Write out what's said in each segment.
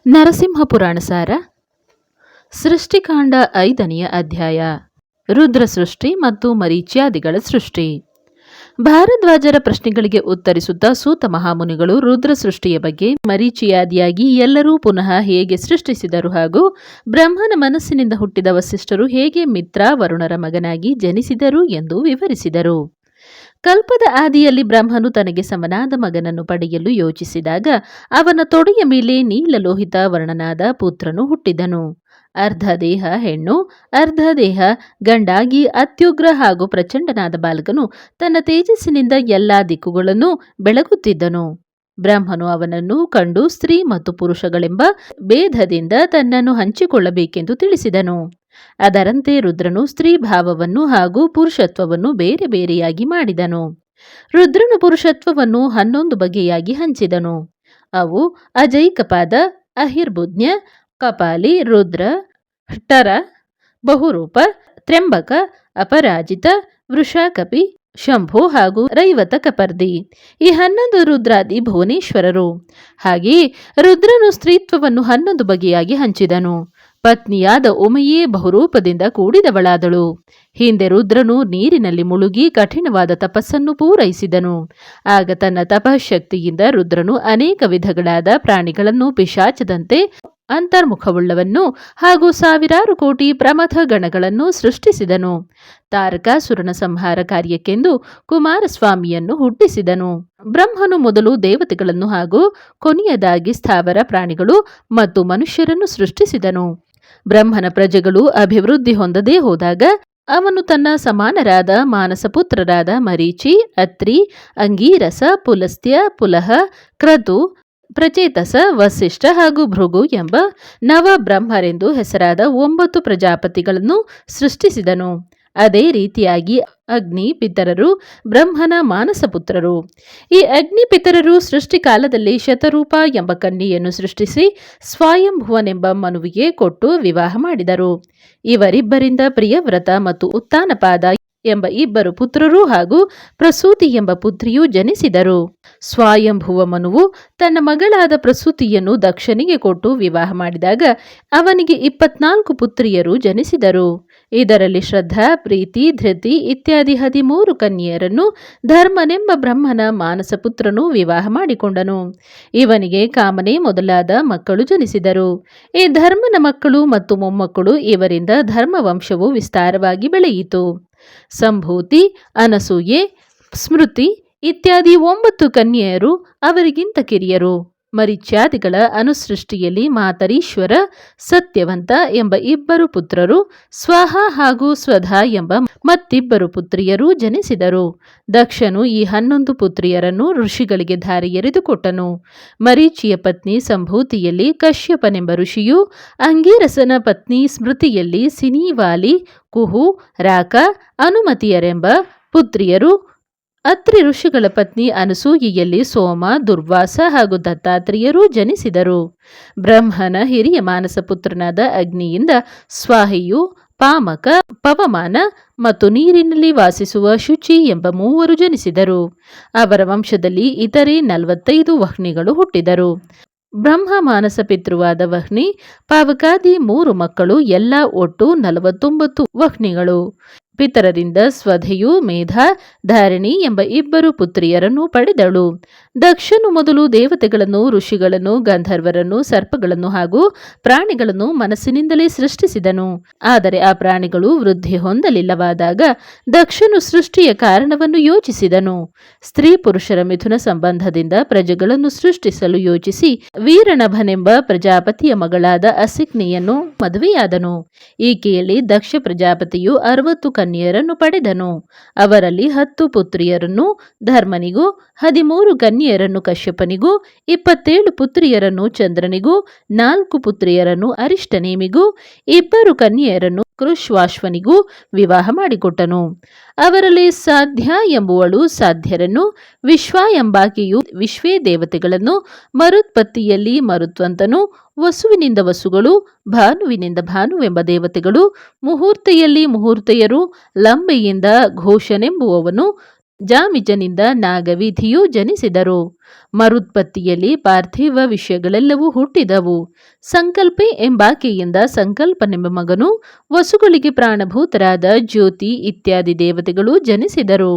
ನರಸಿಂಹ ಪುರಾಣ ಸಾರ ಸೃಷ್ಟಿಕಾಂಡ 5ನೇ ಅಧ್ಯಾಯ ರುದ್ರ ಸೃಷ್ಟಿ ಮತ್ತು ಮರೀಚ್ಯಾದಿಗಳ ಸೃಷ್ಟಿ. ಭಾರದ್ವಾಜರ ಪ್ರಶ್ನೆಗಳಿಗೆ ಉತ್ತರಿಸುತ್ತಾ ಸೂತ ಮಹಾಮುನಿಗಳು ರುದ್ರ ಸೃಷ್ಟಿಯ ಬಗ್ಗೆ, ಮರೀಚಿಯಾದಿಯಾಗಿ ಎಲ್ಲರೂ ಪುನಃ ಹೇಗೆ ಸೃಷ್ಟಿಸಿದರು ಹಾಗೂ ಬ್ರಹ್ಮನ ಮನಸ್ಸಿನಿಂದ ಹುಟ್ಟಿದ ವಸಿಷ್ಠರು ಹೇಗೆ ಮಿತ್ರ ವರುಣರ ಮಗನಾಗಿ ಜನಿಸಿದರು ಎಂದು ವಿವರಿಸಿದರು. ಕಲ್ಪದ ಆದಿಯಲ್ಲಿ ಬ್ರಹ್ಮನು ತನಗೆ ಸಮನಾದ ಮಗನನ್ನು ಪಡೆಯಲು ಯೋಚಿಸಿದಾಗ ಅವನ ತೊಡೆಯ ಮೇಲೆ ನೀಲಲೋಹಿತ ವರ್ಣನಾದ ಪುತ್ರನು ಹುಟ್ಟಿದನು. ಅರ್ಧ ದೇಹ ಹೆಣ್ಣು, ಅರ್ಧ ದೇಹ ಗಂಡಾಗಿ ಅತ್ಯುಗ್ರ ಹಾಗೂ ಪ್ರಚಂಡನಾದ ಬಾಲಕನು ತನ್ನ ತೇಜಸ್ಸಿನಿಂದ ಎಲ್ಲಾ ದಿಕ್ಕುಗಳನ್ನು ಬೆಳಗುತ್ತಿದ್ದನು. ಬ್ರಹ್ಮನು ಅವನನ್ನು ಕಂಡು ಸ್ತ್ರೀ ಮತ್ತು ಪುರುಷಗಳೆಂಬ ಭೇದದಿಂದ ತನ್ನನ್ನು ಹಂಚಿಕೊಳ್ಳಬೇಕೆಂದು ತಿಳಿಸಿದನು. ಅದರಂತೆ ರುದ್ರನು ಸ್ತ್ರೀ ಭಾವವನ್ನು ಹಾಗೂ ಪುರುಷತ್ವವನ್ನು ಬೇರೆ ಬೇರೆಯಾಗಿ ಮಾಡಿದನು. ರುದ್ರನು ಪುರುಷತ್ವವನ್ನು 11 ಬಗೆಯಾಗಿ ಹಂಚಿದನು. ಅವು ಅಜೈಕಪಾದ, ಅಹಿರ್ಬುಜ್ಞ, ಕಪಾಲಿ, ರುದ್ರ, ಠರ, ಬಹುರೂಪ, ತ್ರ್ಯಂಬಕ, ಅಪರಾಜಿತ, ವೃಷಾಕಪಿ, ಶಂಭು ಹಾಗೂ ರೈವತ ಕಪರ್ದಿ. ಈ 11 ರುದ್ರಾದಿ ಭುವನೇಶ್ವರರು. ಹಾಗೆಯೇ ರುದ್ರನು ಸ್ತ್ರೀತ್ವವನ್ನು 11 ಬಗೆಯಾಗಿ ಹಂಚಿದನು. ಪತ್ನಿಯಾದ ಉಮೆಯೇ ಬಹುರೂಪದಿಂದ ಕೂಡಿದವಳಾದಳು. ಹಿಂದೆ ರುದ್ರನು ನೀರಿನಲ್ಲಿ ಮುಳುಗಿ ಕಠಿಣವಾದ ತಪಸ್ಸನ್ನು ಪೂರೈಸಿದನು. ಆಗ ತನ್ನ ತಪಶಕ್ತಿಯಿಂದ ರುದ್ರನು ಅನೇಕ ವಿಧಗಳಾದ ಪ್ರಾಣಿಗಳನ್ನು, ಪಿಶಾಚದಂತೆ ಅಂತರ್ಮುಖವುಳ್ಳವನ್ನು ಹಾಗೂ 1000 ಕೋಟಿ ಪ್ರಮಥ ಗಣಗಳನ್ನು ಸೃಷ್ಟಿಸಿದನು. ತಾರಕಾಸುರನ ಸಂಹಾರ ಕಾರ್ಯಕ್ಕೆಂದು ಕುಮಾರಸ್ವಾಮಿಯನ್ನು ಹುಟ್ಟಿಸಿದನು. ಬ್ರಹ್ಮನು ಮೊದಲು ದೇವತೆಗಳನ್ನು ಹಾಗೂ ಕೊನೆಯದಾಗಿ ಸ್ಥಾವರ ಪ್ರಾಣಿಗಳು ಮತ್ತು ಮನುಷ್ಯರನ್ನು ಸೃಷ್ಟಿಸಿದನು. ಬ್ರಹ್ಮನ ಪ್ರಜೆಗಳು ಅಭಿವೃದ್ಧಿ ಹೊಂದದೇ ಹೋದಾಗ ಅವನು ತನ್ನ ಸಮಾನರಾದ ಮಾನಸಪುತ್ರರಾದ ಮರೀಚಿ, ಅತ್ರಿ, ಅಂಗೀರಸ, ಪುಲಸ್ತ್ಯ, ಪುಲಹ, ಕ್ರತು, ಪ್ರಚೇತಸ, ವಸಿಷ್ಠ ಹಾಗೂ ಭೃಗು ಎಂಬ ನವಬ್ರಹ್ಮರೆಂದು ಹೆಸರಾದ 9 ಪ್ರಜಾಪತಿಗಳನ್ನು ಸೃಷ್ಟಿಸಿದನು. ಅದೇ ರೀತಿಯಾಗಿ ಅಗ್ನಿ ಪಿತರರು ಬ್ರಹ್ಮನ ಮಾನಸಪುತ್ರರು. ಈ ಅಗ್ನಿ ಪಿತರರು ಸೃಷ್ಟಿಕಾಲದಲ್ಲಿ ಶತರೂಪ ಎಂಬ ಕನ್ಯೆಯನ್ನು ಸೃಷ್ಟಿಸಿ ಸ್ವಯಂಭುವನೆಂಬ ಮನುವಿಗೆ ಕೊಟ್ಟು ವಿವಾಹ ಮಾಡಿದರು. ಇವರಿಬ್ಬರಿಂದ ಪ್ರಿಯವ್ರತ ಮತ್ತು ಉತ್ತಾನಪಾದ ಎಂಬ 2 ಪುತ್ರರು ಹಾಗೂ ಪ್ರಸೂತಿ ಎಂಬ ಪುತ್ರಿಯೂ ಜನಿಸಿದರು. ಸ್ವಯಂಭುವ ಮನುವು ತನ್ನ ಮಗಳಾದ ಪ್ರಸೂತಿಯನ್ನು ದಕ್ಷನಿಗೆ ಕೊಟ್ಟು ವಿವಾಹ ಮಾಡಿದಾಗ ಅವನಿಗೆ 24 ಪುತ್ರಿಯರು ಜನಿಸಿದರು. ಇದರಲ್ಲಿ ಶ್ರದ್ಧಾ, ಪ್ರೀತಿ, ಧೃತಿ ಇತ್ಯಾದಿ 13 ಕನ್ಯೆಯರನ್ನು ಧರ್ಮನೆಂಬ ಬ್ರಹ್ಮನ ಮಾನಸಪುತ್ರನು ವಿವಾಹ ಮಾಡಿಕೊಂಡನು. ಇವನಿಗೆ ಕಾಮನೆ ಮೊದಲಾದ ಮಕ್ಕಳು ಜನಿಸಿದರು. ಈ ಧರ್ಮನ ಮಕ್ಕಳು ಮತ್ತು ಮೊಮ್ಮಕ್ಕಳು ಇವರಿಂದ ಧರ್ಮವಂಶವು ವಿಸ್ತಾರವಾಗಿ ಬೆಳೆಯಿತು. ಸಂಭೂತಿ, ಅನಸೂಯೆ, ಸ್ಮೃತಿ ಇತ್ಯಾದಿ 9 ಕನ್ಯೆಯರು ಅವರಿಗಿಂತ ಕಿರಿಯರು. ಮರೀಚ್ಯಾದಿಗಳ ಅನುಸೃಷ್ಟಿಯಲ್ಲಿ ಮಾತರೀಶ್ವರ, ಸತ್ಯವಂತ ಎಂಬ 2 ಪುತ್ರರು, ಸ್ವಹ ಹಾಗೂ ಸ್ವಧಾ ಎಂಬ ಮತ್ತಿಬ್ಬರು ಪುತ್ರಿಯರು ಜನಿಸಿದರು. ದಕ್ಷನು ಈ 11 ಪುತ್ರಿಯರನ್ನು ಋಷಿಗಳಿಗೆ ಧಾರೆ ಎರೆದು ಕೊಟ್ಟನು. ಮರೀಚಿಯ ಪತ್ನಿ ಸಂಭೂತಿಯಲ್ಲಿ ಕಶ್ಯಪನೆಂಬ ಋಷಿಯು, ಅಂಗೀರಸನ ಪತ್ನಿ ಸ್ಮೃತಿಯಲ್ಲಿ ಸಿನೀವಾಲಿ, ಕುಹು, ರಾಕ, ಅನುಮತಿಯರೆಂಬ ಪುತ್ರಿಯರು, ಅತ್ರಿ ಋಷಿಗಳ ಪತ್ನಿ ಅನಸೂಯೆಯಲ್ಲಿ ಸೋಮ, ದುರ್ವಾಸ ಹಾಗೂ ದತ್ತಾತ್ರೇಯರು ಜನಿಸಿದರು. ಬ್ರಹ್ಮನ ಹಿರಿಯ ಮಾನಸಪುತ್ರನಾದ ಅಗ್ನಿಯಿಂದ ಸ್ವಾಹಿಯು, ಪಾಮಕ, ಪವಮಾನ ಮತ್ತು ನೀರಿನಲ್ಲಿ ವಾಸಿಸುವ ಶುಚಿ ಎಂಬ 3 ಜನಿಸಿದರು. ಅವರ ವಂಶದಲ್ಲಿ ಇತರೆ 45 ವಹ್ನಿಗಳು ಹುಟ್ಟಿದರು. ಬ್ರಹ್ಮ ಮಾನಸ ಪಿತೃವಾದ ವಹ್ನಿ, ಪಾವಕಾದಿ 3 ಮಕ್ಕಳು, ಎಲ್ಲ ಒಟ್ಟು 49 ವಹ್ನಿಗಳು. ಪಿತರರಿಂದ ಸ್ವಧೆಯು ಮೇಧ, ಧಾರಿಣಿ ಎಂಬ 2 ಪುತ್ರಿಯರನ್ನು ಪಡೆದಳು. ದಕ್ಷನು ಮೊದಲು ದೇವತೆಗಳನ್ನು, ಋಷಿಗಳನ್ನು, ಗಂಧರ್ವರನ್ನು, ಸರ್ಪಗಳನ್ನು ಹಾಗೂ ಪ್ರಾಣಿಗಳನ್ನು ಮನಸ್ಸಿನಿಂದಲೇ ಸೃಷ್ಟಿಸಿದನು. ಆದರೆ ಆ ಪ್ರಾಣಿಗಳು ವೃದ್ಧಿ ಹೊಂದಲಿಲ್ಲವಾದಾಗ ದಕ್ಷನು ಸೃಷ್ಟಿಯ ಕಾರಣವನ್ನು ಯೋಚಿಸಿದನು. ಸ್ತ್ರೀ ಪುರುಷರ ಮಿಥುನ ಸಂಬಂಧದಿಂದ ಪ್ರಜೆಗಳನ್ನು ಸೃಷ್ಟಿಸಲು ಯೋಚಿಸಿ ವೀರನಭನೆಂಬ ಪ್ರಜಾಪತಿಯ ಮಗಳಾದ ಅಸಿಕ್ನಿಯನ್ನು ಮದುವೆಯಾದನು. ಈಕೆಯಲ್ಲಿ ದಕ್ಷ ಪ್ರಜಾಪತಿಯು 60 ಕನ್ಯೆಯರನ್ನು ಪಡೆದನು. ಅವರಲ್ಲಿ 10 ಪುತ್ರಿಯರನ್ನು ಧರ್ಮನಿಗೂ, 13 ಕನ್ಯೆಯರನ್ನು ಕಶ್ಯಪನಿಗೂ, 27 ಪುತ್ರಿಯರನ್ನು ಚಂದ್ರನಿಗೂ, 4 ಪುತ್ರಿಯರನ್ನು ಅರಿಷ್ಟನೇಮಿಗೂ, 2 ಕನ್ಯೆಯರನ್ನು ಕೃಶ್ವಾಶ್ವನಿಗೂ ವಿವಾಹ ಮಾಡಿಕೊಟ್ಟನು. ಅವರಲ್ಲಿ ಸಾಧ್ಯ ಎಂಬುವಳು ಸಾಧ್ಯರನ್ನು, ವಿಶ್ವ ಎಂಬಾಕೆಯು ವಿಶ್ವೇ ದೇವತೆಗಳನ್ನು, ಮರುತ್ಪತ್ತಿಯಲ್ಲಿ ಮರುತ್ವಂತನು, ವಸುವಿನಿಂದ ವಸುಗಳು, ಭಾನುವಿನಿಂದ ಭಾನುವೆಂಬ ದೇವತೆಗಳು, ಮುಹೂರ್ತೆಯಲ್ಲಿ ಮುಹೂರ್ತೆಯರು, ಲಂಬೆಯಿಂದ ಘೋಷನೆಂಬುವವನು, ಜಾಮಿಜನಿಂದ ನಾಗವೀಧಿಯು ಜನಿಸಿದರು. ಮರುತ್ಪತ್ತಿಯಲ್ಲಿ ಪಾರ್ಥಿವ ವಿಷಯಗಳೆಲ್ಲವೂ ಹುಟ್ಟಿದವು. ಸಂಕಲ್ಪೆ ಎಂಬಾಕೆಯಿಂದ ಸಂಕಲ್ಪನೆಂಬ ಮಗನು, ವಸುಗಳಿಗೆ ಪ್ರಾಣಭೂತರಾದ ಜ್ಯೋತಿ ಇತ್ಯಾದಿ ದೇವತೆಗಳು ಜನಿಸಿದರು.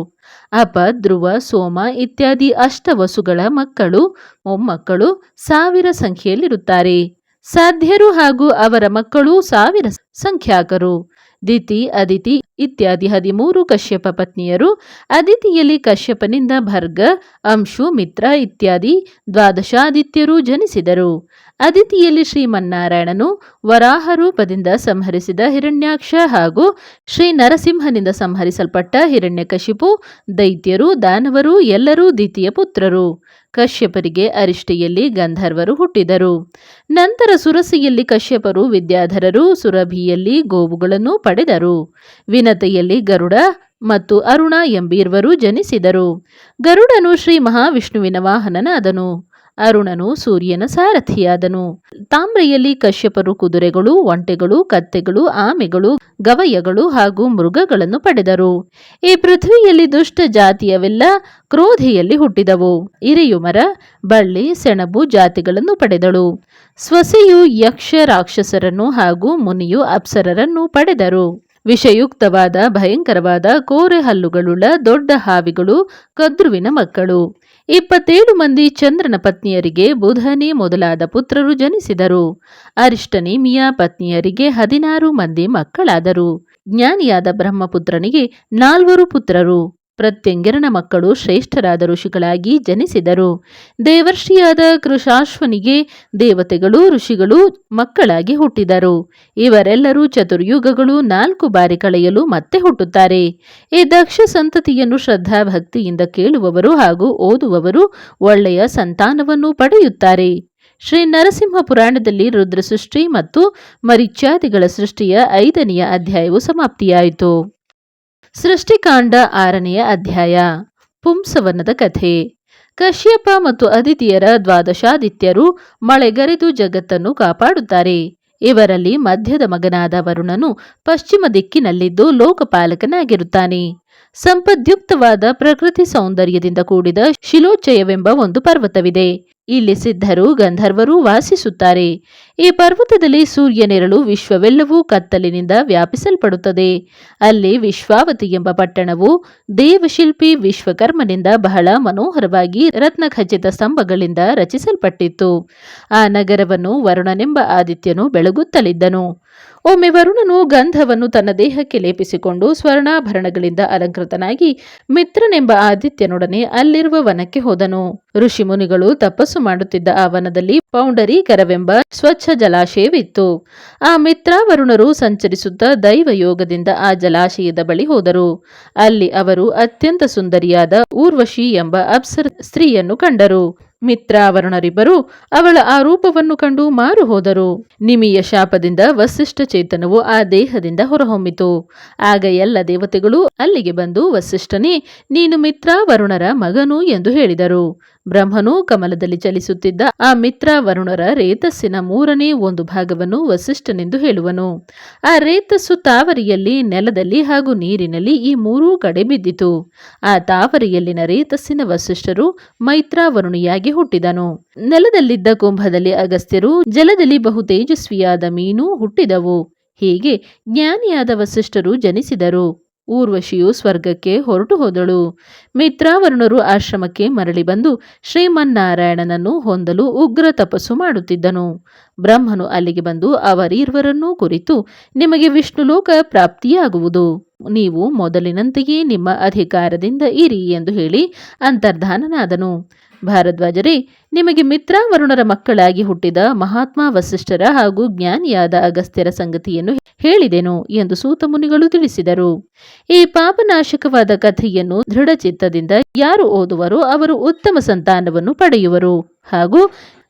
ಅಪ, ಧ್ರುವ, ಸೋಮ ಇತ್ಯಾದಿ ಅಷ್ಟವಸುಗಳ ಮಕ್ಕಳು ಮೊಮ್ಮಕ್ಕಳು 1000 ಸಂಖ್ಯೆಯಲ್ಲಿರುತ್ತಾರೆ. ಸಾಧ್ಯರು ಹಾಗೂ ಅವರ ಮಕ್ಕಳು 1000 ಸಂಖ್ಯಾಕರು. ದಿತಿ, ಅದಿತಿ ಇತ್ಯಾದಿ 13 ಕಶ್ಯಪ ಪತ್ನಿಯರು. ಅದಿತಿಯಲ್ಲಿ ಕಶ್ಯಪನಿಂದ ಭರ್ಗ, ಅಂಶು, ಮಿತ್ರ ಇತ್ಯಾದಿ 12 ಆದಿತ್ಯರು ಜನಿಸಿದರು. ಅದಿತಿಯಲ್ಲಿ ಶ್ರೀಮನ್ನಾರಾಯಣನು ವರಾಹ ರೂಪದಿಂದ ಸಂಹರಿಸಿದ ಹಿರಣ್ಯಾಕ್ಷ ಹಾಗೂ ಶ್ರೀ ನರಸಿಂಹನಿಂದ ಸಂಹರಿಸಲ್ಪಟ್ಟ ಹಿರಣ್ಯಕಶಿಪು, ದೈತ್ಯರು, ದಾನವರು ಎಲ್ಲರೂ ದಿತಿಯ ಪುತ್ರರು. ಕಶ್ಯಪರಿಗೆ ಅರಿಷ್ಟಿಯಲ್ಲಿ ಗಂಧರ್ವರು ಹುಟ್ಟಿದರು. ನಂತರ ಸುರಸಿಯಲ್ಲಿ ಕಶ್ಯಪರು ವಿದ್ಯಾಧರರು, ಸುರಭಿಯಲ್ಲಿ ಗೋವುಗಳನ್ನು ಪಡೆದರು. ವಿನತೆಯಲ್ಲಿ ಗರುಡ ಮತ್ತು ಅರುಣ ಎಂಬೀರ್ವರು ಜನಿಸಿದರು. ಗರುಡನು ಶ್ರೀ ಮಹಾವಿಷ್ಣುವಿನ ವಾಹನನಾದನು. ಅರುಣನು ಸೂರ್ಯನ ಸಾರಥಿಯಾದನು. ತಾಮ್ರೆಯಲ್ಲಿ ಕಶ್ಯಪರು ಕುದುರೆಗಳು, ಒಂಟೆಗಳು, ಕತ್ತೆಗಳು, ಆಮೆಗಳು, ಗವಯಗಳು ಹಾಗೂ ಮೃಗಗಳನ್ನು ಪಡೆದರು. ಈ ಪೃಥ್ವಿಯಲ್ಲಿ ದುಷ್ಟ ಜಾತಿಯವೆಲ್ಲ ಕ್ರೋಧೆಯಲ್ಲಿ ಹುಟ್ಟಿದವು. ಇರೆಯುಮರ, ಬಳ್ಳಿ, ಸೆಣಬು ಜಾತಿಗಳನ್ನು ಪಡೆದಳು. ಸ್ವಸೆಯು ಯಕ್ಷ ರಾಕ್ಷಸರನ್ನು ಹಾಗೂ ಮುನಿಯು ಅಪ್ಸರರನ್ನು ಪಡೆದರು. ವಿಷಯುಕ್ತವಾದ ಭಯಂಕರವಾದ ಕೋರೆ ಹಲ್ಲುಗಳುಳ್ಳ ದೊಡ್ಡ ಹಾವಿಗಳು ಕದ್ರುವಿನ ಮಕ್ಕಳು. 27 ಮಂದಿ ಚಂದ್ರನ ಪತ್ನಿಯರಿಗೆ ಬುಧನೇ ಮೊದಲಾದ ಪುತ್ರರು ಜನಿಸಿದರು. ಅರಿಷ್ಟನೇಮಿಯ ಪತ್ನಿಯರಿಗೆ 16 ಮಂದಿ ಮಕ್ಕಳಾದರು. ಜ್ಞಾನಿಯಾದ ಬ್ರಹ್ಮಪುತ್ರನಿಗೆ 4 ಪುತ್ರರು. ಪ್ರತ್ಯಂಗಿರನ ಮಕ್ಕಳು ಶ್ರೇಷ್ಠರಾದ ಋಷಿಗಳಾಗಿ ಜನಿಸಿದರು. ದೇವರ್ಷಿಯಾದ ಕೃಶಾಶ್ವನಿಗೆ ದೇವತೆಗಳು, ಋಷಿಗಳು ಮಕ್ಕಳಾಗಿ ಹುಟ್ಟಿದರು. ಇವರೆಲ್ಲರೂ ಚತುರ್ಯುಗಗಳು 4 ಬಾರಿ ಕಳೆಯಲು ಮತ್ತೆ ಹುಟ್ಟುತ್ತಾರೆ. ಈ ದಕ್ಷ ಸಂತತಿಯನ್ನು ಶ್ರದ್ಧಾ ಭಕ್ತಿಯಿಂದ ಕೇಳುವವರು ಹಾಗೂ ಓದುವವರು ಒಳ್ಳೆಯ ಸಂತಾನವನ್ನು ಪಡೆಯುತ್ತಾರೆ. ಶ್ರೀ ನರಸಿಂಹ ಪುರಾಣದಲ್ಲಿ ರುದ್ರ ಸೃಷ್ಟಿ ಮತ್ತು ಮರೀಚ್ಯಾದಿಗಳ ಸೃಷ್ಟಿಯ 5ನೆಯ ಅಧ್ಯಾಯವು ಸಮಾಪ್ತಿಯಾಯಿತು. ಸೃಷ್ಟಿಕಾಂಡ 6ನೆಯ ಅಧ್ಯಾಯ. ಪುಂಸವನದ ಕಥೆ. ಕಶ್ಯಪ ಮತ್ತು ಅದಿತಿಯರ 12 ಆದಿತ್ಯರು ಮಳೆಗರೆದು ಜಗತ್ತನ್ನು ಕಾಪಾಡುತ್ತಾರೆ. ಇವರಲ್ಲಿ ಮಧ್ಯದ ಮಗನಾದ ವರುಣನು ಪಶ್ಚಿಮ ದಿಕ್ಕಿನಲ್ಲಿದ್ದು ಲೋಕಪಾಲಕನಾಗಿರುತ್ತಾನೆ. ಸಂಪದ್ಯುಕ್ತವಾದ ಪ್ರಕೃತಿ ಸೌಂದರ್ಯದಿಂದ ಕೂಡಿದ ಶಿಲೋಚ್ಚಯವೆಂಬ ಒಂದು ಪರ್ವತವಿದೆ. ಇಲ್ಲಿ ಸಿದ್ಧರು, ಗಂಧರ್ವರು ವಾಸಿಸುತ್ತಾರೆ. ಈ ಪರ್ವತದಲ್ಲಿ ಸೂರ್ಯನೆರಳು ವಿಶ್ವವೆಲ್ಲವೂ ಕತ್ತಲಿನಿಂದ ವ್ಯಾಪಿಸಲ್ಪಡುತ್ತದೆ. ಅಲ್ಲಿ ವಿಶ್ವಾವತಿ ಎಂಬ ಪಟ್ಟಣವು ದೇವಶಿಲ್ಪಿ ವಿಶ್ವಕರ್ಮನಿಂದ ಬಹಳ ಮನೋಹರವಾಗಿ ರತ್ನಖಚಿತ ಸ್ತಂಭಗಳಿಂದ ರಚಿಸಲ್ಪಟ್ಟಿತ್ತು. ಆ ನಗರವನ್ನು ವರುಣನೆಂಬ ಆದಿತ್ಯನು ಬೆಳಗುತ್ತಲಿದ್ದನು. ಒಮ್ಮೆ ವರುಣನು ಗಂಧವನ್ನು ತನ್ನ ದೇಹಕ್ಕೆ ಲೇಪಿಸಿಕೊಂಡು ಸ್ವರ್ಣಾಭರಣಗಳಿಂದ ಅಲಂಕೃತನಾಗಿ ಮಿತ್ರನೆಂಬ ಆದಿತ್ಯನೊಡನೆ ಅಲ್ಲಿರುವ ವನಕ್ಕೆ ಹೋದನು. ಋಷಿಮುನಿಗಳು ತಪಸ್ಸು ಮಾಡುತ್ತಿದ್ದ ಆ ವನದಲ್ಲಿ ಪೌಂಡರೀಕರವೆಂಬ ಸ್ವಚ್ಛ ಜಲಾಶಯವಿತ್ತು. ಆ ಮಿತ್ರಾವರುಣರು ಸಂಚರಿಸುತ್ತಾ ದೈವ ಯೋಗದಿಂದ ಆ ಜಲಾಶಯದ ಬಳಿ ಹೋದರು. ಅಲ್ಲಿ ಅವರು ಅತ್ಯಂತ ಸುಂದರಿಯಾದ ಊರ್ವಶಿ ಎಂಬ ಅಪ್ಸರ ಸ್ತ್ರೀಯನ್ನು ಕಂಡರು. ಮಿತ್ರಾವರುಣರಿಬ್ಬರು ಅವಳ ಆ ರೂಪವನ್ನು ಕಂಡು ಮಾರು ಹೋದರು. ನಿಮಿಯ ಶಾಪದಿಂದ ವಸಿಷ್ಠ ಚೇತನವು ಆ ದೇಹದಿಂದ ಹೊರಹೊಮ್ಮಿತು. ಆಗ ಎಲ್ಲ ದೇವತೆಗಳು ಅಲ್ಲಿಗೆ ಬಂದು, ವಸಿಷ್ಠನೇ, ನೀನು ಮಿತ್ರಾವರುಣರ ಮಗನು ಎಂದು ಹೇಳಿದರು. ಬ್ರಹ್ಮನು ಕಮಲದಲ್ಲಿ ಚಲಿಸುತ್ತಿದ್ದ ಆ ಮಿತ್ರಾವರುಣರ ರೇತಸ್ಸಿನ 3ನೇ 1 ಭಾಗವನ್ನು ವಸಿಷ್ಠನೆಂದು ಹೇಳುವನು. ಆ ರೇತಸ್ಸು ತಾವರಿಯಲ್ಲಿ, ನೆಲದಲ್ಲಿ ಹಾಗೂ ನೀರಿನಲ್ಲಿ ಈ 3 ಕಡೆ ಬಿದ್ದಿತು. ಆ ತಾವರಿಯಲ್ಲಿನ ರೇತಸ್ಸಿನ ವಸಿಷ್ಠರು ಮೈತ್ರಾವರುಣಿಯಾಗಿ ಹುಟ್ಟಿದನು. ನೆಲದಲ್ಲಿದ್ದ ಕುಂಭದಲ್ಲಿ ಅಗಸ್ತ್ಯರು, ಜಲದಲ್ಲಿ ಬಹು ತೇಜಸ್ವಿಯಾದ ಮೀನು ಹುಟ್ಟಿದವು. ಹೀಗೆ ಜ್ಞಾನಿಯಾದ ವಸಿಷ್ಠರು ಜನಿಸಿದರು. ಊರ್ವಶಿಯು ಸ್ವರ್ಗಕ್ಕೆ ಹೊರಟು ಹೋದಳು. ಮಿತ್ರಾವರುಣರು ಆಶ್ರಮಕ್ಕೆ ಮರಳಿ ಬಂದು ಶ್ರೀಮನ್ನಾರಾಯಣನನ್ನು ಹೊಂದಲು ಉಗ್ರ ತಪಸ್ಸು ಮಾಡುತ್ತಿದ್ದನು. ಬ್ರಹ್ಮನು ಅಲ್ಲಿಗೆ ಬಂದು ಅವರಿರುವರನ್ನೂ ಕುರಿತು, ನಿಮಗೆ ವಿಷ್ಣುಲೋಕ ಪ್ರಾಪ್ತಿಯಾಗುವುದು. ನೀವು ಮೊದಲಿನಂತೆಯೇ ನಿಮ್ಮ ಅಧಿಕಾರದಿಂದ ಇರಿ ಎಂದು ಹೇಳಿ ಅಂತರ್ಧಾನನಾದನು. ಭಾರದ್ವಾಜರೇ, ನಿಮಗೆ ಮಿತ್ರಾವರುಣರ ಮಕ್ಕಳಾಗಿ ಹುಟ್ಟಿದ ಮಹಾತ್ಮ ವಸಿಷ್ಠರ ಹಾಗೂ ಜ್ಞಾನಿಯಾದ ಅಗಸ್ತ್ಯರ ಸಂಗತಿಯನ್ನು ಹೇಳಿದೆನು ಎಂದು ಸೂತ ಮುನಿಗಳು ತಿಳಿಸಿದರು. ಈ ಪಾಪನಾಶಕವಾದ ಕಥೆಯನ್ನು ದೃಢಚಿತ್ತದಿಂದ ಯಾರು ಓದುವರೋ ಅವರು ಉತ್ತಮ ಸಂತಾನವನ್ನು ಪಡೆಯುವರು ಹಾಗೂ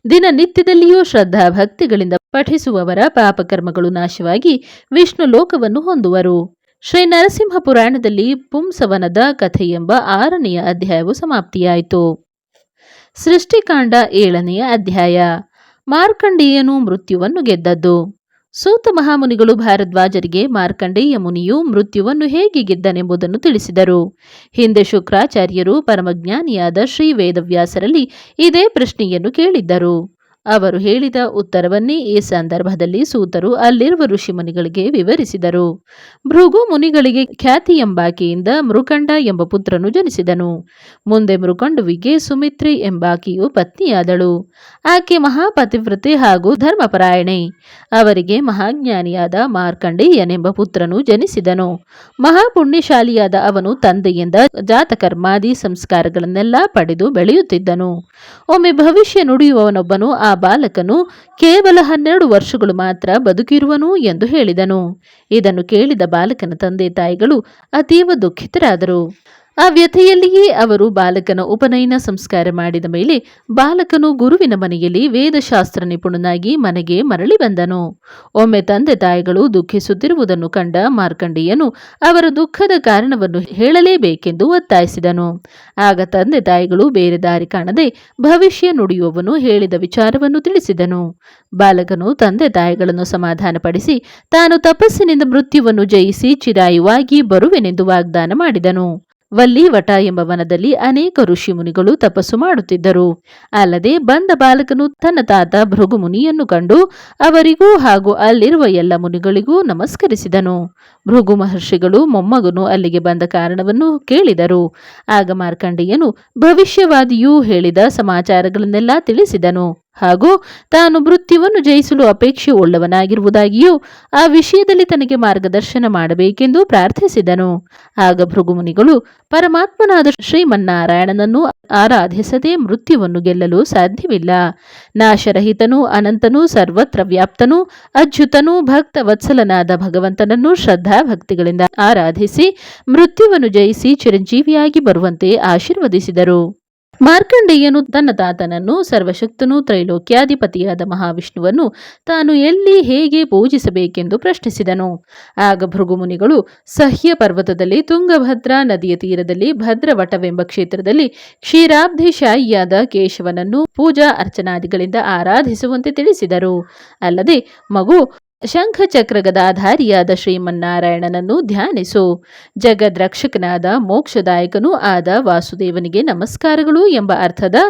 ದಿನನಿತ್ಯದಲ್ಲಿಯೂ ಶ್ರದ್ಧಾ ಭಕ್ತಿಗಳಿಂದ ಪಠಿಸುವವರ ಪಾಪಕರ್ಮಗಳು ನಾಶವಾಗಿ ವಿಷ್ಣು ಲೋಕವನ್ನು ಹೊಂದುವರು. ಶ್ರೀ ನರಸಿಂಹ ಪುರಾಣದಲ್ಲಿ ಪುಂಸವನದ ಕಥೆಯೆಂಬ 6ನೆಯ ಅಧ್ಯಾಯವು ಸಮಾಪ್ತಿಯಾಯಿತು. ಸೃಷ್ಟಿಕಾಂಡ 7ನೆಯ ಅಧ್ಯಾಯ. ಮಾರ್ಕಂಡೇಯನು ಮೃತ್ಯುವನ್ನು ಗೆದ್ದದ್ದು. ಸೂತ ಮಹಾಮುನಿಗಳು ಭಾರದ್ವಾಜರಿಗೆ ಮಾರ್ಕಂಡೇಯ ಮುನಿಯು ಮೃತ್ಯುವನ್ನು ಹೇಗೆ ಗೆದ್ದನೆಂಬುದನ್ನು ತಿಳಿಸಿದರು. ಹಿಂದೆ ಶುಕ್ರಾಚಾರ್ಯರು ಪರಮಜ್ಞಾನಿಯಾದ ಶ್ರೀ ವೇದವ್ಯಾಸರಲ್ಲಿ ಇದೇ ಪ್ರಶ್ನೆಯನ್ನು ಕೇಳಿದ್ದರು. ಅವರು ಹೇಳಿದ ಉತ್ತರವನ್ನೇ ಈ ಸಂದರ್ಭದಲ್ಲಿ ಸೂತರು ಅಲ್ಲಿರುವ ಋಷಿಮುನಿಗಳಿಗೆ ವಿವರಿಸಿದರು. ಭೃಗು ಮುನಿಗಳಿಗೆ ಖ್ಯಾತಿ ಎಂಬಾಕೆಯಿಂದ ಮೃಕಂಡ ಎಂಬ ಪುತ್ರನು ಜನಿಸಿದನು. ಮುಂದೆ ಮೃಕಂಡುವಿಗೆ ಸುಮಿತ್ರೆ ಎಂಬಾಕೆಯು ಪತ್ನಿಯಾದಳು. ಆಕೆ ಮಹಾಪತಿವ್ರತೆ ಹಾಗೂ ಧರ್ಮಪರಾಯಣೆ. ಅವರಿಗೆ ಮಹಾಜ್ಞಾನಿಯಾದ ಮಾರ್ಕಂಡೇಯನೆಂಬ ಪುತ್ರನು ಜನಿಸಿದನು. ಮಹಾಪುಣ್ಯಶಾಲಿಯಾದ ಅವನು ತಂದೆಯಿಂದ ಜಾತಕರ್ಮಾದಿ ಸಂಸ್ಕಾರಗಳನ್ನೆಲ್ಲ ಪಡೆದು ಬೆಳೆಯುತ್ತಿದ್ದನು. ಒಮ್ಮೆ ಭವಿಷ್ಯ ನುಡಿಯುವವನೊಬ್ಬನು ಆ ಬಾಲಕನು ಕೇವಲ 12 ವರ್ಷಗಳು ಮಾತ್ರ ಬದುಕಿರುವನು ಎಂದು ಹೇಳಿದನು. ಇದನ್ನು ಕೇಳಿದ ಬಾಲಕನ ತಂದೆ ತಾಯಿಗಳು ಅತೀವ ದುಃಖಿತರಾದರು. ಆ ವ್ಯಥೆಯಲ್ಲಿಯೇ ಅವರು ಬಾಲಕನ ಉಪನಯನ ಸಂಸ್ಕಾರ ಮಾಡಿದ ಮೇಲೆ ಬಾಲಕನು ಗುರುವಿನ ಮನೆಯಲ್ಲಿ ವೇದಶಾಸ್ತ್ರ ನಿಪುಣನಾಗಿ ಮನೆಗೆ ಮರಳಿ ಬಂದನು. ಒಮ್ಮೆ ತಂದೆ ತಾಯಿಗಳು ದುಃಖಿಸುತ್ತಿರುವುದನ್ನು ಕಂಡ ಮಾರ್ಕಂಡೇಯನು ಅವರ ದುಃಖದ ಕಾರಣವನ್ನು ಹೇಳಲೇಬೇಕೆಂದು ಒತ್ತಾಯಿಸಿದನು. ಆಗ ತಂದೆ ತಾಯಿಗಳು ಬೇರೆ ದಾರಿ ಕಾಣದೆ ಭವಿಷ್ಯ ನುಡಿಯುವವನು ಹೇಳಿದ ವಿಚಾರವನ್ನು ತಿಳಿಸಿದನು. ಬಾಲಕನು ತಂದೆ ತಾಯಿಗಳನ್ನು ಸಮಾಧಾನಪಡಿಸಿ ತಾನು ತಪಸ್ಸಿನಿಂದ ಮೃತ್ಯುವನ್ನು ಜಯಿಸಿ ಚಿರಾಯುವಾಗಿ ಬರುವೆನೆಂದು ವಾಗ್ದಾನ ಮಾಡಿದನು. ವಲ್ಲಿವಟ ಎಂಬ ವನದಲ್ಲಿ ಅನೇಕ ಋಷಿ ಮುನಿಗಳು ತಪಸ್ಸು ಮಾಡುತ್ತಿದ್ದರು. ಅಲ್ಲದೆ ಬಂದ ಬಾಲಕನು ತನ್ನ ತಾತ ಭೃಗು ಮುನಿಯನ್ನು ಕಂಡು ಅವರಿಗೂ ಹಾಗೂ ಅಲ್ಲಿರುವ ಎಲ್ಲ ಮುನಿಗಳಿಗೂ ನಮಸ್ಕರಿಸಿದನು. ಭೃಗು ಮಹರ್ಷಿಗಳು ಮೊಮ್ಮಗನು ಅಲ್ಲಿಗೆ ಬಂದ ಕಾರಣವನ್ನು ಕೇಳಿದರು. ಆಗ ಮಾರ್ಕಂಡೇಯನು ಭವಿಷ್ಯವಾದಿಯೂ ಹೇಳಿದ ಸಮಾಚಾರಗಳನ್ನೆಲ್ಲ ತಿಳಿಸಿದನು ಹಾಗೂ ತಾನು ಮೃತ್ಯುವನ್ನು ಜಯಿಸಲು ಅಪೇಕ್ಷೆ ಉಳ್ಳವನಾಗಿರುವುದಾಗಿಯೂ ಆ ವಿಷಯದಲ್ಲಿ ತನಗೆ ಮಾರ್ಗದರ್ಶನ ಮಾಡಬೇಕೆಂದು ಪ್ರಾರ್ಥಿಸಿದನು. ಆಗ ಭೃಗುಮುನಿಗಳು ಪರಮಾತ್ಮನಾದ ಶ್ರೀಮನ್ನಾರಾಯಣನನ್ನು ಆರಾಧಿಸದೆ ಮೃತ್ಯುವನ್ನು ಗೆಲ್ಲಲು ಸಾಧ್ಯವಿಲ್ಲ. ನಾಶರಹಿತನೂ ಅನಂತನೂ ಸರ್ವತ್ರ ವ್ಯಾಪ್ತನೂ ಅಚ್ಯುತನೂ ಭಕ್ತ ವತ್ಸಲನಾದ ಭಗವಂತನನ್ನು ಶ್ರದ್ಧಾಭಕ್ತಿಗಳಿಂದ ಆರಾಧಿಸಿ ಮೃತ್ಯುವನ್ನು ಜಯಿಸಿ ಚಿರಂಜೀವಿಯಾಗಿ ಬರುವಂತೆ ಆಶೀರ್ವದಿಸಿದರು. ಮಾರ್ಕಂಡೇಯನು ತನ್ನ ತಾತನನ್ನು ಸರ್ವಶಕ್ತನೂ ತ್ರೈಲೋಕ್ಯಾಧಿಪತಿಯಾದ ಮಹಾವಿಷ್ಣುವನ್ನು ತಾನು ಎಲ್ಲಿ ಹೇಗೆ ಪೂಜಿಸಬೇಕೆಂದು ಪ್ರಶ್ನಿಸಿದನು. ಆಗ ಭೃಗುಮುನಿಗಳು ಸಹ್ಯ ಪರ್ವತದಲ್ಲಿ ತುಂಗಭದ್ರಾ ನದಿಯ ತೀರದಲ್ಲಿ ಭದ್ರವಟವೆಂಬ ಕ್ಷೇತ್ರದಲ್ಲಿ ಕ್ಷೀರಾಬ್ಧಿಶಾಹಿಯಾದ ಕೇಶವನನ್ನು ಪೂಜಾ ಅರ್ಚನಾದಿಗಳಿಂದ ಆರಾಧಿಸುವಂತೆ ತಿಳಿಸಿದರು. ಅಲ್ಲದೆ ಮಗು ಶಂಖಚಕ್ರ ಗದಾಧಾರಿಯಾದ ಶ್ರೀಮನ್ನಾರಾಯಣನನ್ನು ಧ್ಯಾನಿಸು. ಜಗದ್ರಕ್ಷಕನಾದ ಮೋಕ್ಷದಾಯಕನೂ ಆದ ವಾಸುದೇವನಿಗೆ ನಮಸ್ಕಾರಗಳು ಎಂಬ ಅರ್ಥದ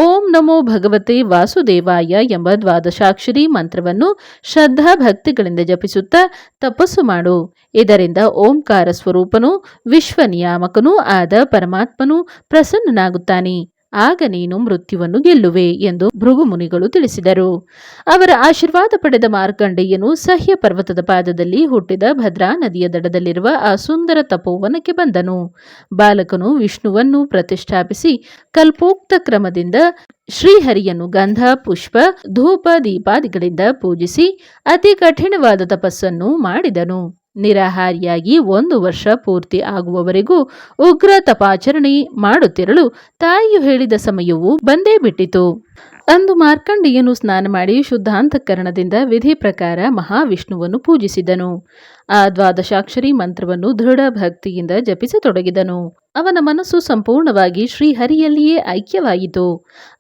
ಓಂ ನಮೋ ಭಗವತೆ ವಾಸುದೇವಾಯ ಎಂಬ ದ್ವಾದಶಾಕ್ಷರಿ ಮಂತ್ರವನ್ನು ಶ್ರದ್ಧಾ ಭಕ್ತಿಗಳಿಂದ ಜಪಿಸುತ್ತಾ ತಪಸ್ಸು ಮಾಡು. ಇದರಿಂದ ಓಂಕಾರ ಸ್ವರೂಪನೂ ವಿಶ್ವನಿಯಾಮಕನೂ ಆದ ಪರಮಾತ್ಮನು ಪ್ರಸನ್ನನಾಗುತ್ತಾನೆ. ಆಗ ನೀನು ಮೃತ್ಯುವನ್ನು ಗೆಲ್ಲುವೆ ಎಂದು ಭೃಗುಮುನಿಗಳು ತಿಳಿಸಿದರು. ಅವರ ಆಶೀರ್ವಾದ ಪಡೆದ ಮಾರ್ಕಂಡೇಯನು ಸಹ್ಯ ಪರ್ವತದ ಪಾದದಲ್ಲಿ ಹುಟ್ಟಿದ ಭದ್ರಾ ನದಿಯ ದಡದಲ್ಲಿರುವ ಆ ಸುಂದರ ತಪೋವನಕ್ಕೆ ಬಂದನು. ಬಾಲಕನು ವಿಷ್ಣುವನ್ನು ಪ್ರತಿಷ್ಠಾಪಿಸಿ ಕಲ್ಪೋಕ್ತ ಕ್ರಮದಿಂದ ಶ್ರೀಹರಿಯನ್ನು ಗಂಧ ಪುಷ್ಪ ಧೂಪ ದೀಪಾದಿಗಳಿಂದ ಪೂಜಿಸಿ ಅತಿ ಕಠಿಣವಾದ ತಪಸ್ಸನ್ನು ಮಾಡಿದನು. ನಿರಾಹಾರಿಯಾಗಿ 1 ವರ್ಷ ಪೂರ್ತಿ ಆಗುವವರೆಗೂ ಉಗ್ರ ತಪಾಚರಣೆ ಮಾಡುತ್ತಿರಲು ತಾಯಿಯು ಹೇಳಿದ ಸಮಯವು ಬಂದೇ ಬಿಟ್ಟಿತು. ಅಂದು ಮಾರ್ಕಂಡೇಯನು ಸ್ನಾನ ಮಾಡಿ ಶುದ್ಧಾಂತಃಕರಣದಿಂದ ವಿಧಿ ಪ್ರಕಾರ ಮಹಾವಿಷ್ಣುವನ್ನು ಪೂಜಿಸಿದನು. ಆ ದ್ವಾದಶಾಕ್ಷರಿ ಮಂತ್ರವನ್ನು ದೃಢ ಭಕ್ತಿಯಿಂದ ಜಪಿಸತೊಡಗಿದನು. ಅವನ ಮನಸ್ಸು ಸಂಪೂರ್ಣವಾಗಿ ಶ್ರೀಹರಿಯಲ್ಲಿಯೇ ಐಕ್ಯವಾಯಿತು.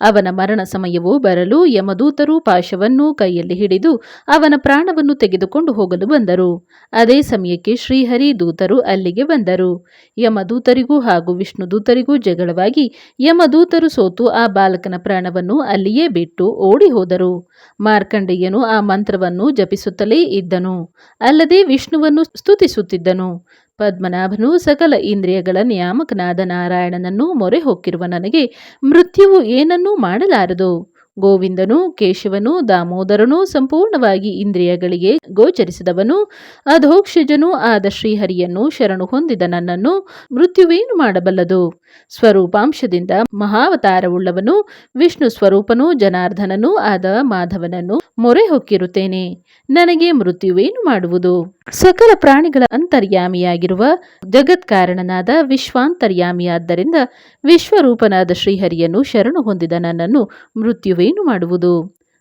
ಅವನ ಮರಣ ಸಮಯವು ಬರಲು ಯಮದೂತರು ಪಾಶವನ್ನು ಕೈಯಲ್ಲಿ ಹಿಡಿದು ಅವನ ಪ್ರಾಣವನ್ನು ತೆಗೆದುಕೊಂಡು ಹೋಗಲು ಬಂದರು. ಅದೇ ಸಮಯಕ್ಕೆ ಶ್ರೀಹರಿ ದೂತರು ಅಲ್ಲಿಗೆ ಬಂದರು. ಯಮದೂತರಿಗೂ ಹಾಗೂ ವಿಷ್ಣುದೂತರಿಗೂ ಜಗಳವಾಗಿ ಯಮದೂತರು ಸೋತು ಆ ಬಾಲಕನ ಪ್ರಾಣವನ್ನು ಅಲ್ಲಿಯೇ ಬಿಟ್ಟು ಓಡಿ ಹೋದರು. ಮಾರ್ಕಂಡೇಯನು ಆ ಮಂತ್ರವನ್ನು ಜಪಿಸುತ್ತಲೇ ಇದ್ದನು. ಅಲ್ಲದೆ ವಿಷ್ಣುವನ್ನು ಸ್ತುತಿಸುತ್ತಿದ್ದನು. ಪದ್ಮನಾಭನು ಸಕಲ ಇಂದ್ರಿಯಗಳ ನಿಯಾಮಕನಾದ ನಾರಾಯಣನನ್ನು ಮೊರೆ ಹೊಕ್ಕಿರುವ ನನಗೆ ಮೃತ್ಯುವು ಏನನ್ನೂ ಮಾಡಲಾರದು. ಗೋವಿಂದನು ಕೇಶವನು ದಾಮೋದರನು ಸಂಪೂರ್ಣವಾಗಿ ಇಂದ್ರಿಯಗಳಿಗೆ ಗೋಚರಿಸಿದವನು ಅಧೋಕ್ಷಜನೂ ಆದ ಶ್ರೀಹರಿಯನ್ನು ಶರಣು ಹೊಂದಿದ ನನ್ನನ್ನು ಮೃತ್ಯುವೇನು ಮಾಡಬಲ್ಲದು. ಸ್ವರೂಪಾಂಶದಿಂದ ಮಹಾವತಾರವುಳ್ಳವನು ವಿಷ್ಣು ಸ್ವರೂಪನೂ ಜನಾರ್ದನನೂ ಆದ ಮಾಧವನನ್ನು ಮೊರೆ ಹೊಕ್ಕಿರುತ್ತೇನೆ. ನನಗೆ ಮೃತ್ಯುವೇನು ಮಾಡುವುದು. ಸಕಲ ಪ್ರಾಣಿಗಳ ಅಂತರ್ಯಾಮಿಯಾಗಿರುವ ಜಗತ್ಕಾರಣನಾದ ವಿಶ್ವಾಂತರ್ಯಾಮಿಯಾದ್ದರಿಂದ ವಿಶ್ವರೂಪನಾದ ಶ್ರೀಹರಿಯನ್ನು ಶರಣು ಹೊಂದಿದ ನನ್ನನ್ನು ಮೃತ್ಯುವೇನು ಮಾಡುವುದು.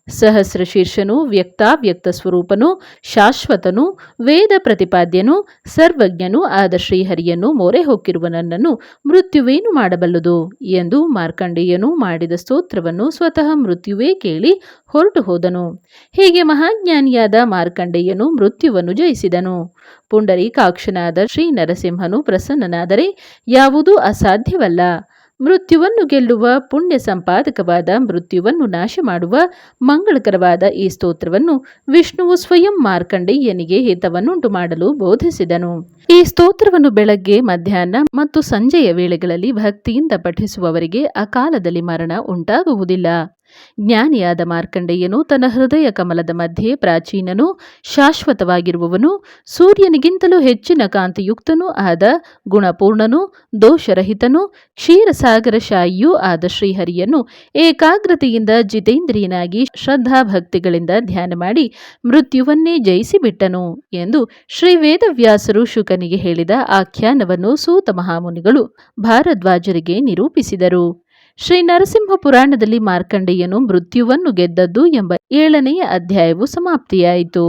ಸಹಸ್ರ ಶೀರ್ಷನು ವ್ಯಕ್ತಾವ್ಯಕ್ತ ಸ್ವರೂಪನು ಶಾಶ್ವತನು ವೇದ ಪ್ರತಿಪಾದ್ಯನು ಸರ್ವಜ್ಞನು ಆದ ಶ್ರೀಹರಿಯನ್ನು ಮೊರೆ ಹೊಕ್ಕಿರುವ ನನ್ನನ್ನು ಮೃತ್ಯುವೇನು ಮಾಡಬಲ್ಲದು ಎಂದು ಮಾರ್ಕಂಡೇಯನು ಮಾಡಿದ ಸ್ತೋತ್ರವನ್ನು ಸ್ವತಃ ಮೃತ್ಯುವೇ ಕೇಳಿ ಹೊರಟು ಹೋದನು. ಹೀಗೆ ಮಹಾಜ್ಞಾನಿಯಾದ ಮಾರ್ಕಂಡೇಯನು ಮೃತ್ಯುವನ್ನು ಜಯಿಸಿದನು. ಪುಂಡರೀಕಾಕ್ಷನಾದ ಶ್ರೀ ನರಸಿಂಹನು ಪ್ರಸನ್ನನಾದರೆ ಯಾವುದೂ ಅಸಾಧ್ಯವಲ್ಲ. ಮೃತ್ಯುವನ್ನು ಗೆಲ್ಲುವ ಪುಣ್ಯ ಸಂಪಾದಕವಾದ ಮೃತ್ಯುವನ್ನು ನಾಶ ಮಾಡುವ ಮಂಗಳಕರವಾದ ಈ ಸ್ತೋತ್ರವನ್ನು ವಿಷ್ಣುವು ಸ್ವಯಂ ಮಾರ್ಕಂಡೇಯನಿಗೆ ಹಿತವನ್ನುಂಟು ಮಾಡಲು ಬೋಧಿಸಿದನು. ಈ ಸ್ತೋತ್ರವನ್ನು ಬೆಳಗ್ಗೆ ಮಧ್ಯಾಹ್ನ ಮತ್ತು ಸಂಜೆಯ ವೇಳೆಗಳಲ್ಲಿ ಭಕ್ತಿಯಿಂದ ಪಠಿಸುವವರಿಗೆ ಅಕಾಲದಲ್ಲಿ ಮರಣ ಉಂಟಾಗುವುದಿಲ್ಲ. ಜ್ಞಾನಿಯಾದ ಮಾರ್ಕಂಡೇಯನು ತನ್ನ ಹೃದಯ ಕಮಲದ ಮಧ್ಯೆ ಪ್ರಾಚೀನನೂ ಶಾಶ್ವತವಾಗಿರುವವನು ಸೂರ್ಯನಿಗಿಂತಲೂ ಹೆಚ್ಚಿನ ಕಾಂತಿಯುಕ್ತನೂ ಆದ ಗುಣಪೂರ್ಣನೂ ದೋಷರಹಿತನೂ ಕ್ಷೀರಸಾಗರಶಾಯಿಯೂ ಆದ ಶ್ರೀಹರಿಯನ್ನು ಏಕಾಗ್ರತೆಯಿಂದ ಜಿತೇಂದ್ರಿಯನಾಗಿ ಶ್ರದ್ಧಾಭಕ್ತಿಗಳಿಂದ ಧ್ಯಾನ ಮಾಡಿ ಮೃತ್ಯುವನ್ನೇ ಜಯಿಸಿಬಿಟ್ಟನು ಎಂದು ಶ್ರೀ ವೇದವ್ಯಾಸರು ಶುಕನಿಗೆ ಹೇಳಿದ ಆಖ್ಯಾನವನ್ನು ಸೂತ ಮಹಾಮುನಿಗಳು ಭಾರದ್ವಾಜರಿಗೆ ನಿರೂಪಿಸಿದರು. ಶ್ರೀ ನರಸಿಂಹ ಪುರಾಣದಲ್ಲಿ ಮಾರ್ಕಂಡೇಯನು ಮೃತ್ಯುವನ್ನು ಗೆದ್ದದ್ದು ಎಂಬ 7ನೇ ಅಧ್ಯಾಯವು ಸಮಾಪ್ತಿಯಾಯಿತು.